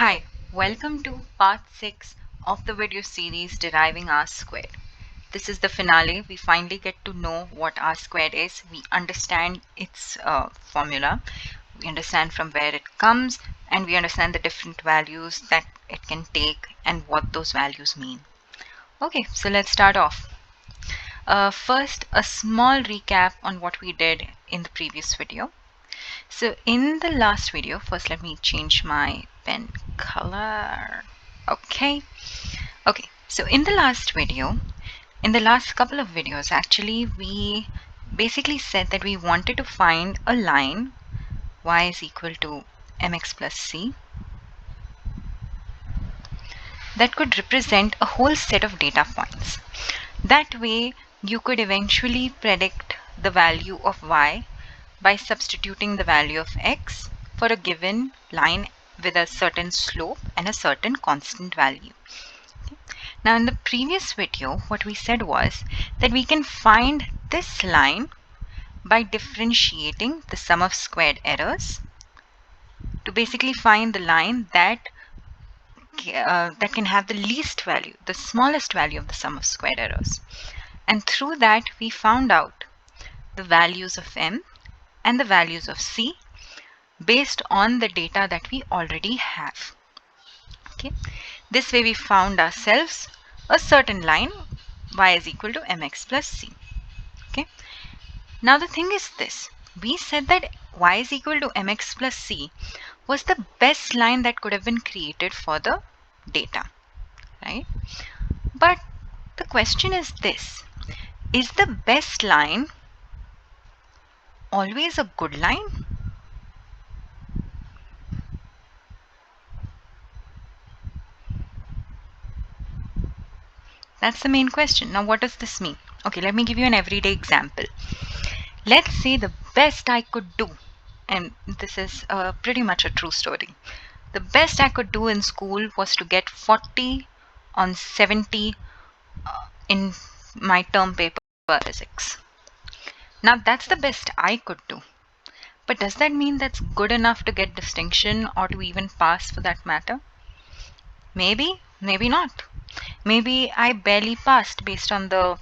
Hi, welcome to part 6 of the video series Deriving R squared. This is the finale. We finally get to know what R squared is. We understand its formula. We understand from where it comes, and we understand the different values that it can take and what those values mean. Okay, so let's start off. First, a small recap on what we did in the previous video. So in the last video, first let me change my pen color. Okay. So in the last video, in the last couple of videos, actually, we basically said that we wanted to find a line y is equal to mx plus c that could represent a whole set of data points. That way, you could eventually predict the value of y by substituting the value of x for a given line with a certain slope and a certain constant value. Now in the previous video, what we said was that we can find this line by differentiating the sum of squared errors to basically find the line that can have the least value, the smallest value of the sum of squared errors. And through that, we found out the values of m and the values of c based on the data that we already have. Okay, this way we found ourselves a certain line y is equal to mx plus c. Okay, now the thing is this: we said that y is equal to mx plus c was the best line that could have been created for the data, right? But the question is this: is the best line always a good line? That's the main question. Now, what does this mean? Okay, let me give you an everyday example. Let's say the best I could do, and this is pretty much a true story. The best I could do in school was to get 40 on 70 in my term paper physics. Now, that's the best I could do. But does that mean that's good enough to get distinction or to even pass for that matter? Maybe, maybe not. Maybe I barely passed based on the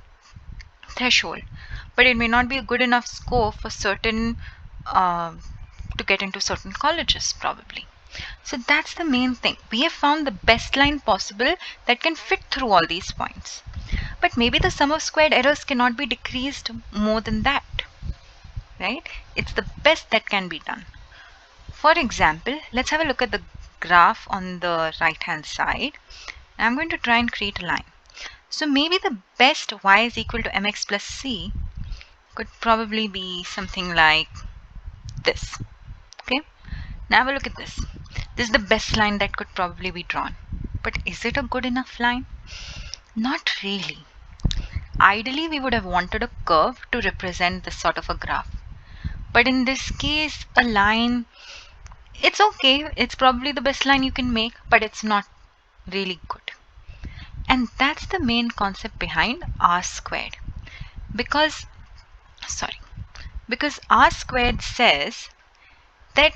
threshold, but it may not be a good enough score for certain to get into certain colleges probably. So that's the main thing. We have found the best line possible that can fit through all these points. But maybe the sum of squared errors cannot be decreased more than that, right? It's the best that can be done. For example, let's have a look at the graph on the right hand side. I'm going to try and create a line. So maybe the best y is equal to mx plus c could probably be something like this. Okay, now have a look at this. This is the best line that could probably be drawn. But is it a good enough line? Not really. Ideally, we would have wanted a curve to represent this sort of a graph. But in this case, a line, it's okay. It's probably the best line you can make, but it's not really good. And that's the main concept behind R squared. Because R squared says that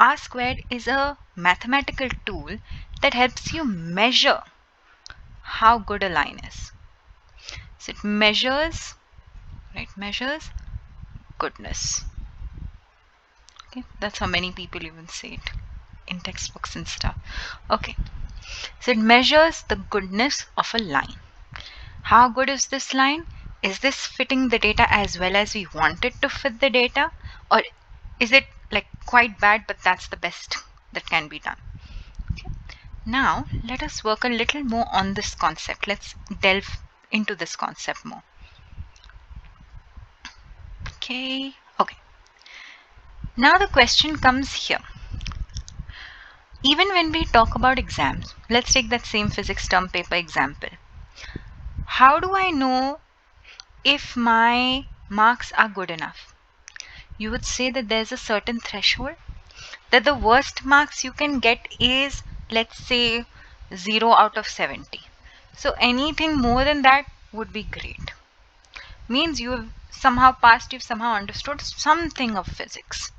R squared is a mathematical tool that helps you measure how good a line is. So it measures, right, measures goodness. Okay, that's how many people even say it in textbooks and stuff. Okay, so it measures the goodness of a line. How good is this line? Is this fitting the data as well as we want it to fit the data? Or is it like quite bad, but that's the best that can be done? Okay. Now, let us work a little more on this concept. Let's delve into this concept more. Okay. Now the question comes here. Even when we talk about exams, let's take that same physics term paper example. How do I know if my marks are good enough? You would say that there's a certain threshold, that the worst marks you can get is, let's say, 0 out of 70. So anything more than that would be great. Means you have somehow passed, you've somehow understood something of physics.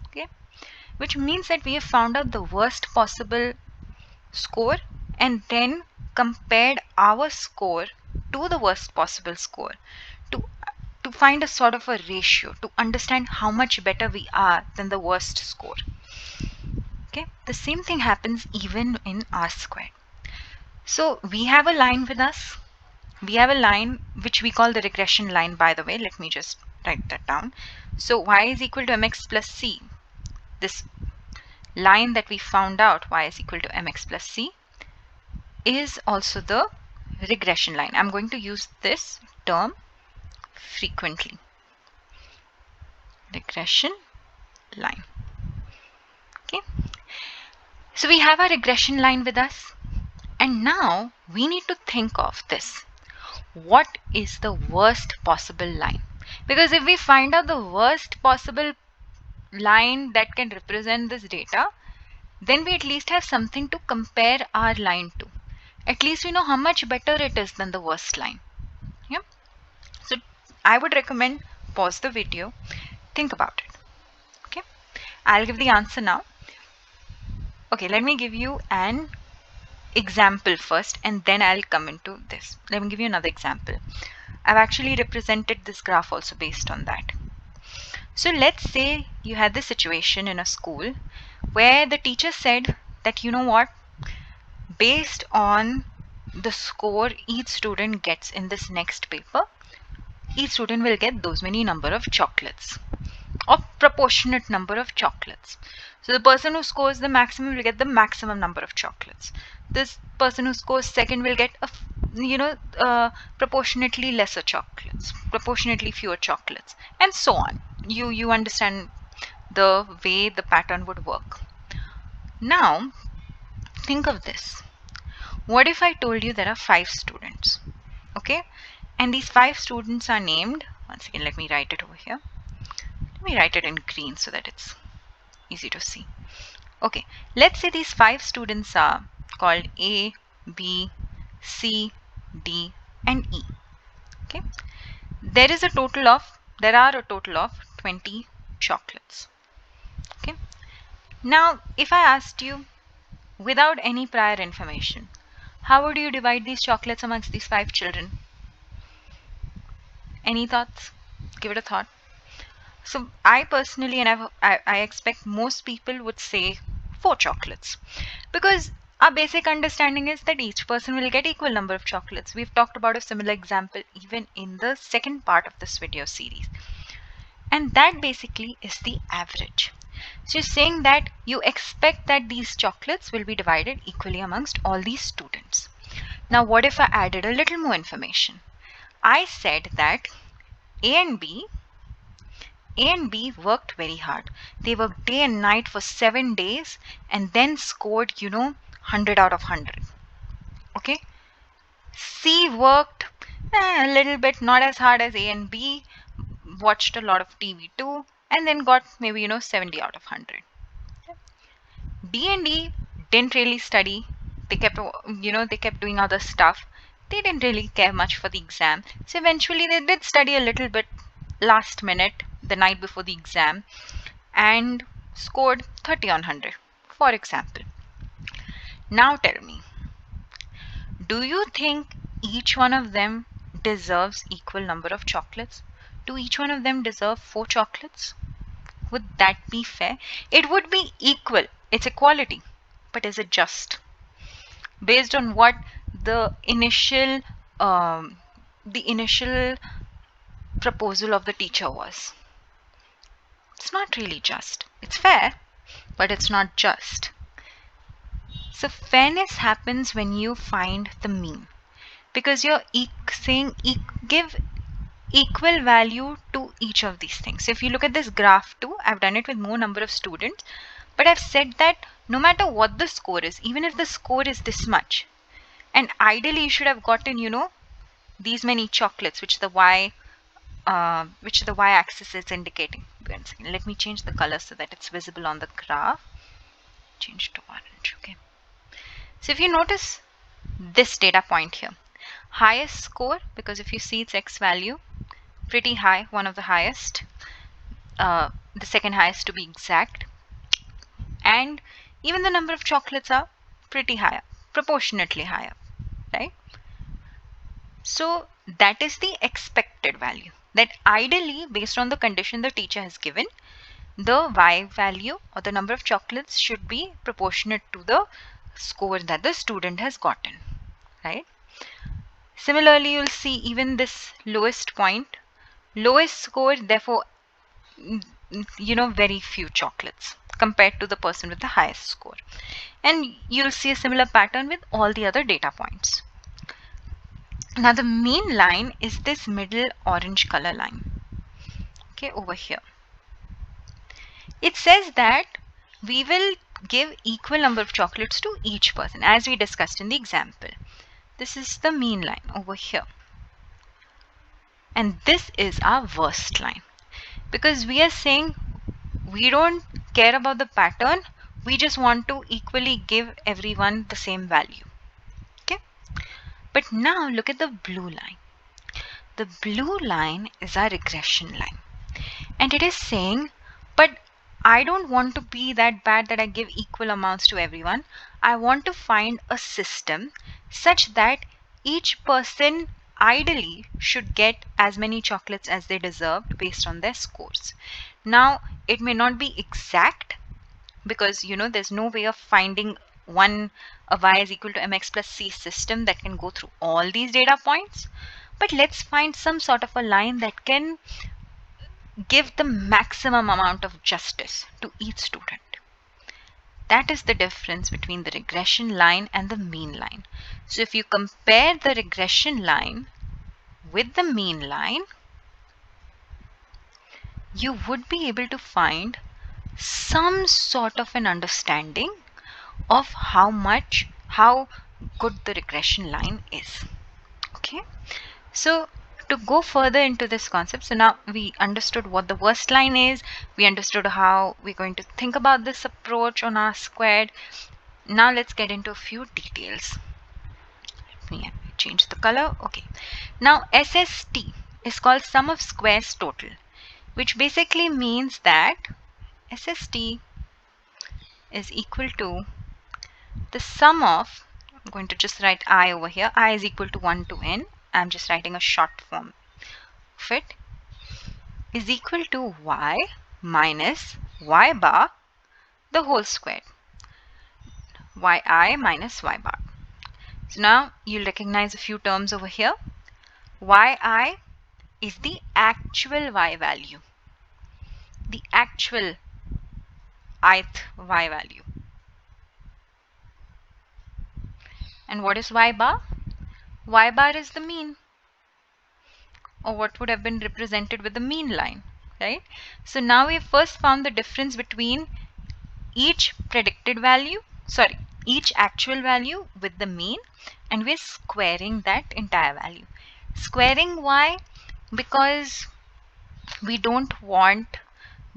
Okay? Which means that we have found out the worst possible score and then compared our score to the worst possible score to to find a sort of a ratio to understand how much better we are than the worst score. Okay, the same thing happens even in R squared. So we have a line with us. We have a line which we call the regression line, by the way. Let me just write that down. So y is equal to mx plus c. This line that we found out, y is equal to mx plus c, is also the regression line. I'm going to use this term frequently. Regression line. Okay. So we have our regression line with us. And now we need to think of this. What is the worst possible line? Because if we find out the worst possible line that can represent this data, then we at least have something to compare our line to. At least we know how much better it is than the worst line. Yeah. So I would recommend pause the video, think about it. Okay. I'll give the answer now. Okay, let me give you an example first and then I'll come into this. Let me give you another example. I've actually represented this graph also based on that. So let's say you had this situation in a school where the teacher said that, you know what, based on the score each student gets in this next paper, each student will get those many number of chocolates, or proportionate number of chocolates. So the person who scores the maximum will get the maximum number of chocolates. This person who scores second will get proportionately lesser chocolates, proportionately fewer chocolates, and so on. You understand the way the pattern would work. Now think of this. What if I told you there are 5 students? Okay, and these 5 students are named, once again let me write it over here. Let me write it in green so that it's easy to see. Okay, let's say these 5 students are called A, B, C, D and E. Okay, there are a total of 20 chocolates. Okay, now if I asked you, without any prior information, how would you divide these chocolates amongst these 5 children? Any thoughts? Give it a thought. So I personally, and I expect most people would say 4 chocolates, because our basic understanding is that each person will get equal number of chocolates. We've talked about a similar example even in the second part of this video series. And that basically is the average. So you're saying that you expect that these chocolates will be divided equally amongst all these students. Now what if I added a little more information? I said that A and B worked very hard. They worked day and night for 7 days and then scored, 100 out of 100. Okay. C worked a little bit, not as hard as A and B, watched a lot of TV too, and then got maybe, 70 out of 100. D and E didn't really study. They kept, they kept doing other stuff. They didn't really care much for the exam. So eventually they did study a little bit last minute, the night before the exam, and scored 30 on 100, for example. Now tell me, do you think each one of them deserves equal number of chocolates? Do each one of them deserve 4 chocolates? Would that be fair? It would be equal. It's equality. But is it just? Based on what the initial proposal of the teacher was. It's not really just. It's fair, but it's not just. So fairness happens when you find the mean, because you're saying give equal value to each of these things. So if you look at this graph too, I've done it with more number of students, but I've said that no matter what the score is, even if the score is this much, and ideally you should have gotten, these many chocolates, which the y-axis is indicating. One second, let me change the color so that it's visible on the graph. Change to orange. Okay. So if you notice this data point here, highest score, because if you see its x value, pretty high, one of the highest, the second highest to be exact, and even the number of chocolates are pretty high up, proportionately high up, right? So that is the expected value, that ideally based on the condition the teacher has given, the y value or the number of chocolates should be proportionate to the score that the student has gotten, right? Similarly, you'll see even this lowest point, lowest score, therefore, very few chocolates compared to the person with the highest score. And you'll see a similar pattern with all the other data points. Now the mean line is this middle orange color line, okay, over here. It says that we will give equal number of chocolates to each person as we discussed in the example. This is the mean line over here. And this is our worst line, because we are saying we don't care about the pattern, we just want to equally give everyone the same value. Okay, but now look at the blue line. The blue line is our regression line, and it is saying, but I don't want to be that bad that I give equal amounts to everyone. I want to find a system such that each person ideally should get as many chocolates as they deserved based on their scores. Now, it may not be exact, because there's no way of finding a y is equal to mx plus c system that can go through all these data points, but let's find some sort of a line that can give the maximum amount of justice to each student. That is the difference between the regression line and the mean line. So if you compare the regression line with the mean line, you would be able to find some sort of an understanding of how good the regression line is. Okay, so to go further into this concept, so now we understood what the worst line is, we understood how we're going to think about this approach on R squared. Now let's get into a few details. Let me change the color. Okay, now SST is called sum of squares total, which basically means that SST is equal to the sum of, I'm going to just write I over here, I is equal to 1 to n, I'm just writing a short form of it, is equal to y minus y bar the whole squared, yi minus y bar. So now you'll recognize a few terms over here. Yi is the actual y value, the actual ith y value. And what is y bar? Y bar is the mean, or what would have been represented with the mean line, right? So now we have first found the difference between each predicted value, each actual value with the mean, and we're squaring that entire value. Squaring why? Because we don't want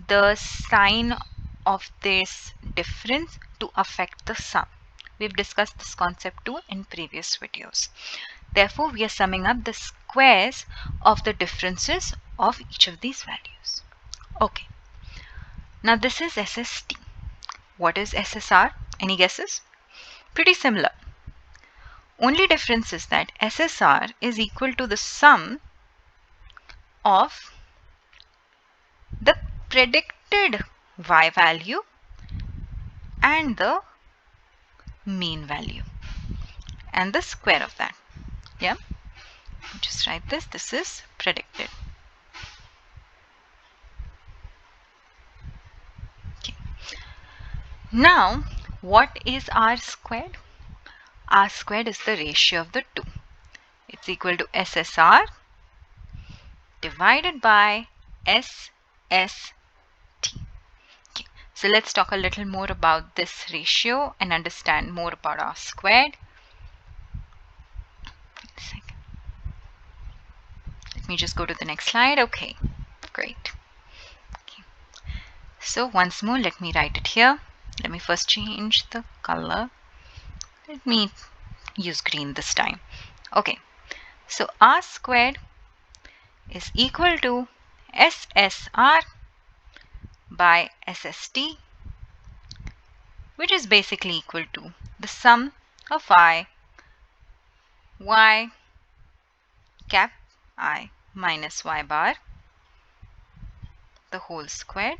the sign of this difference to affect the sum. We've discussed this concept too in previous videos. Therefore, we are summing up the squares of the differences of each of these values. Okay. Now this is SST. What is SSR? Any guesses? Pretty similar. Only difference is that SSR is equal to the sum of the predicted y value and the mean value and the square of that. Yeah, just write this. This is predicted. Okay. Now, what is R squared? R squared is the ratio of the two. It's equal to SSR divided by SST. Okay. So let's talk a little more about this ratio and understand more about R squared. Let me just go to the next slide. Okay, great. Okay. So once more, let me write it here. Let me first change the color. Let me use green this time. Okay, so R squared is equal to SSR by SST, which is basically equal to the sum of y cap I minus y bar, the whole squared,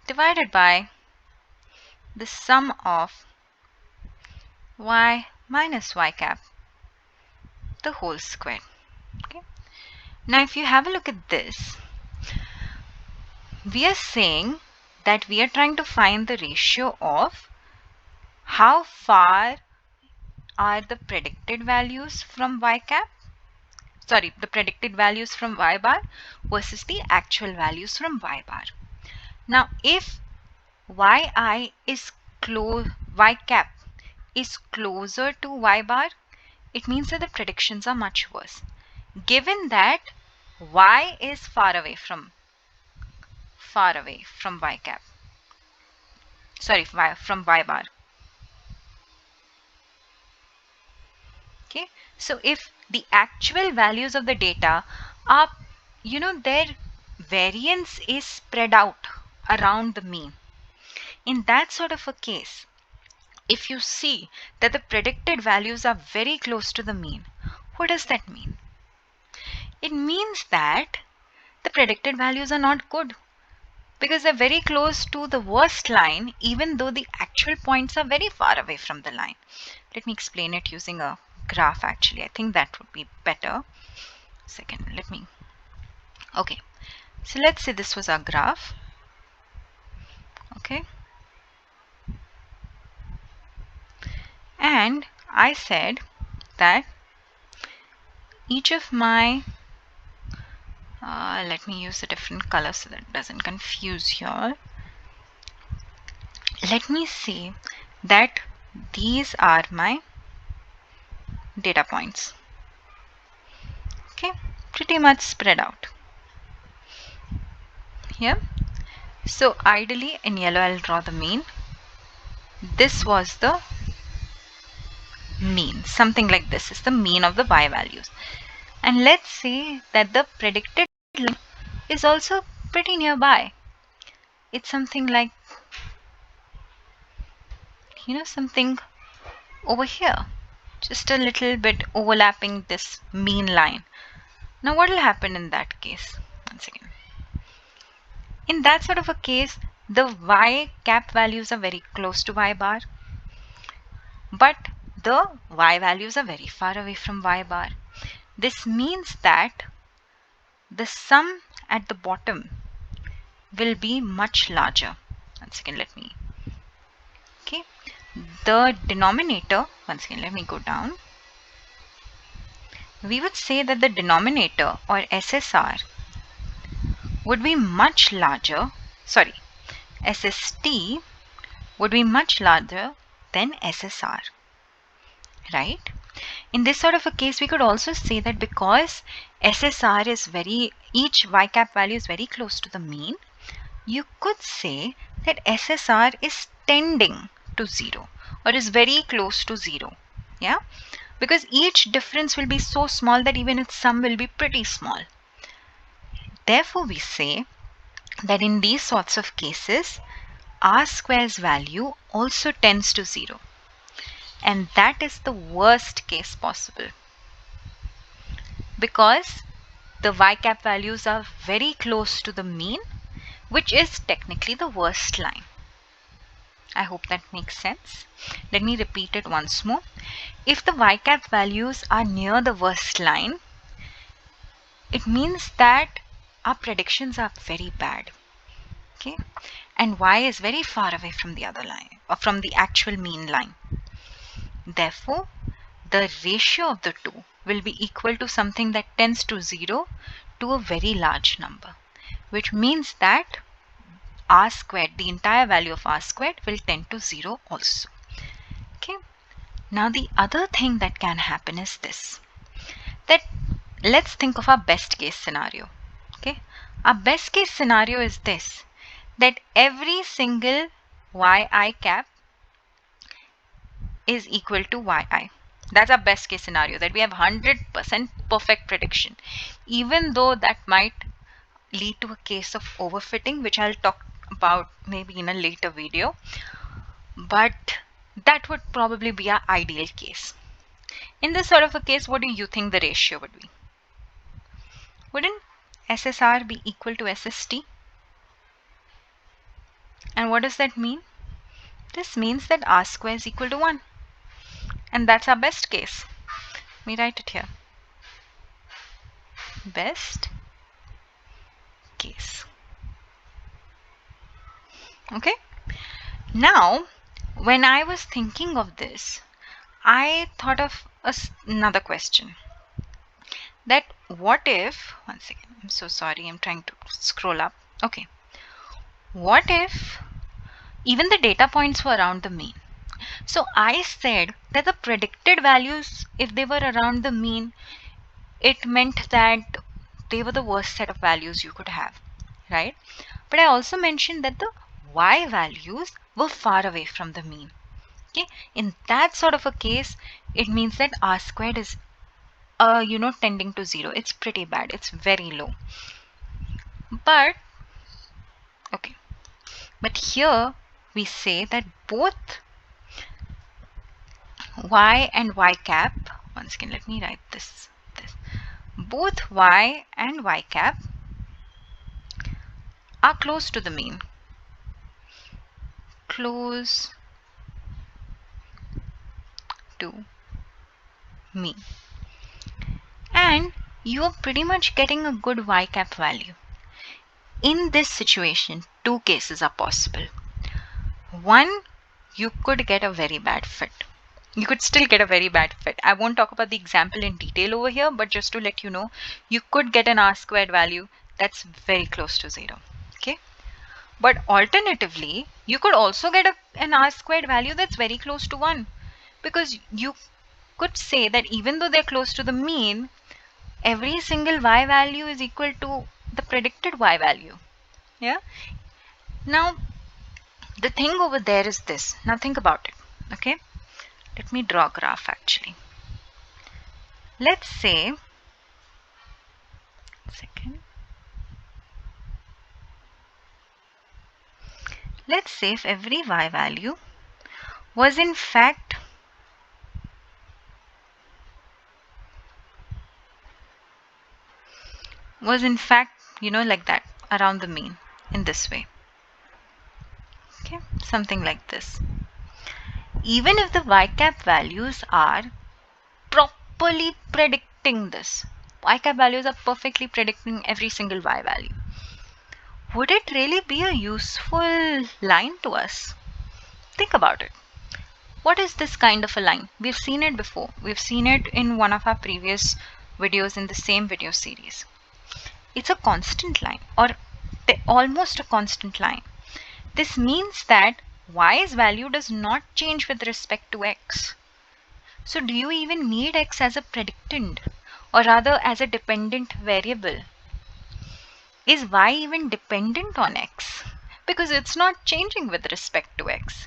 divided by the sum of y minus y cap, the whole squared. Okay. Now if you have a look at this, we are saying that we are trying to find the ratio of how far are the predicted values from y cap, the predicted values from y bar versus the actual values from y bar. Now if yi is y cap is closer to y bar, it means that the predictions are much worse. Given that y is far away from y cap, from y bar. Okay, so if the actual values of the data are, their variance is spread out around the mean, in that sort of a case, if you see that the predicted values are very close to the mean, what does that mean? It means that the predicted values are not good because they're very close to the worst line, even though the actual points are very far away from the line. Let me explain it using a graph actually. I think that would be better. Okay, so let's say this was our graph. Okay, and I said that each of my let me use a different color so that it doesn't confuse you all. Let me say that these are my data points. Okay, pretty much spread out here. So ideally in yellow I'll draw the mean. This was the mean, something like this is the mean of the y values, and let's say that the predicted line is also pretty nearby. It's something like, something over here, just a little bit overlapping this mean line. Now what will happen in that case? Once again, in that sort of a case, the y cap values are very close to y bar, but the y values are very far away from y bar. This means that the sum at the bottom will be much larger. Once again, okay, the denominator, once again, let me go down. We would say that the denominator or SSR would be much larger, SST would be much larger than SSR, right? In this sort of a case, we could also say that because SSR is each y cap value is very close to the mean, you could say that SSR is tending to 0 or is very close to 0. Yeah, because each difference will be so small that even its sum will be pretty small. Therefore, we say that in these sorts of cases, R square's value also tends to 0. And that is the worst case possible, because the y cap values are very close to the mean, which is technically the worst line. I hope that makes sense. Let me repeat it once more. If the y cap values are near the worst line, it means that our predictions are very bad. Okay, and y is very far away from the other line, or from the actual mean line. Therefore, the ratio of the two will be equal to something that tends to 0 to a very large number, which means that r squared, the entire value of r squared, will tend to 0 also. Okay. Now the other thing that can happen is this, that let's think of our best case scenario. Okay, our best case scenario is this, that every single yi cap is equal to yi. That's our best case scenario, that we have 100% perfect prediction, even though that might lead to a case of overfitting, which I'll talk about maybe in a later video. But That would probably be our ideal case. In this sort of a case, what do you think the ratio would be? Wouldn't SSR be equal to SST? And what does that mean? This means that R square is equal to 1. And that's our best case. Let me write it here. Best case. Okay? Now, when I was thinking of this, I thought of another question. That what if, one second, I'm so sorry, I'm trying to scroll up. Okay. What if even the data points were around the mean? So I said that the predicted values, if they were around the mean, it meant that they were the worst set of values you could have, right? But I also mentioned that the y values were far away from the mean. Okay, in that sort of a case, it means that R squared is tending to 0. It's pretty bad. It's very low. But okay, but here we say that both y and y cap, once again let me write this, both y and y cap are close to the mean. Close to mean. And you're pretty much getting a good y cap value. In this situation, two cases are possible. One, you could get a very bad fit. You could still get a very bad fit. I won't talk about the example in detail over here, but just to let you know, you could get an R squared value that's very close to 0. Okay. But alternatively, you could also get an R squared value that's very close to 1. Because you could say that even though they're close to the mean, every single y value is equal to the predicted y value. Yeah. Now, the thing over there is this. Now think about it. Okay. Let me draw a graph actually. Let's say, let's say if every y value was in fact like that, around the mean, in this way. Okay, something like this. Even if the y cap values are properly predicting this, y cap values are perfectly predicting every single y value, would it really be a useful line to us? Think about it. What is this kind of a line? We've seen it before. We've seen it in one of our previous videos in the same video series. It's a constant line, or almost a constant line. This means that y's value does not change with respect to x. So do you even need x as a predictant, or rather as a dependent variable? Is y even dependent on x? Because it's not changing with respect to x.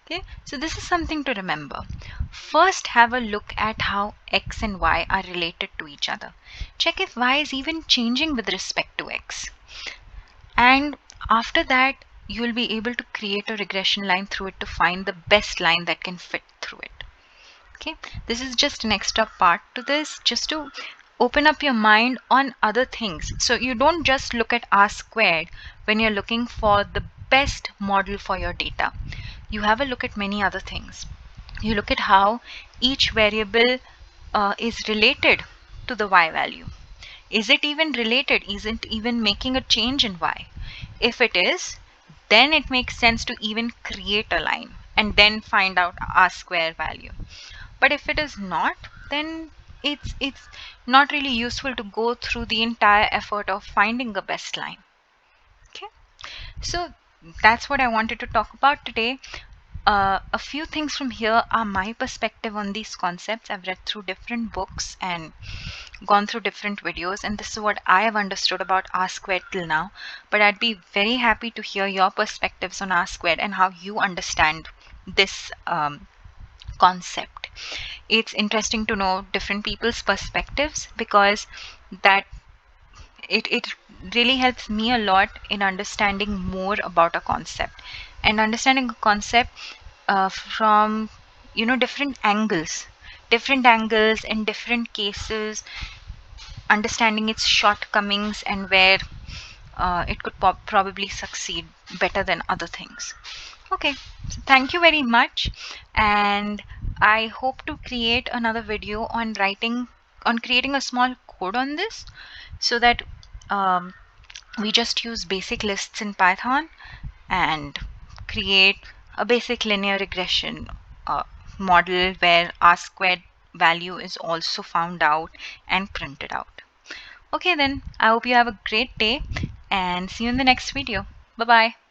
Okay, so this is something to remember. First, have a look at how x and y are related to each other. Check if y is even changing with respect to x. And after that, you'll be able to create a regression line through it to find the best line that can fit through it. Okay, this is just an extra part to this, just to open up your mind on other things. So you don't just look at R squared when you're looking for the best model for your data. You have a look at many other things. You look at how each variable is related to the y value. Is it even related? Isn't even making a change in y? If it is, then it makes sense to even create a line and then find out R square value. But if it is not, then it's not really useful to go through the entire effort of finding the best line. Okay, so that's what I wanted to talk about today. A few things from here are my perspective on these concepts. I've read through different books and gone through different videos, and this is what I have understood about R squared till now. But I'd be very happy to hear your perspectives on R squared and how you understand this concept. It's interesting to know different people's perspectives, because that it really helps me a lot in understanding more about a concept. And understanding a concept from different angles in different cases, understanding its shortcomings and where it could probably succeed better than other things. Okay, so thank you very much, and I hope to create another video on creating a small code on this, so that um, we just use basic lists in Python and create a basic linear regression uh, model where R squared value is also found out and printed out. Okay, then I hope you have a great day and see you in the next video. Bye bye.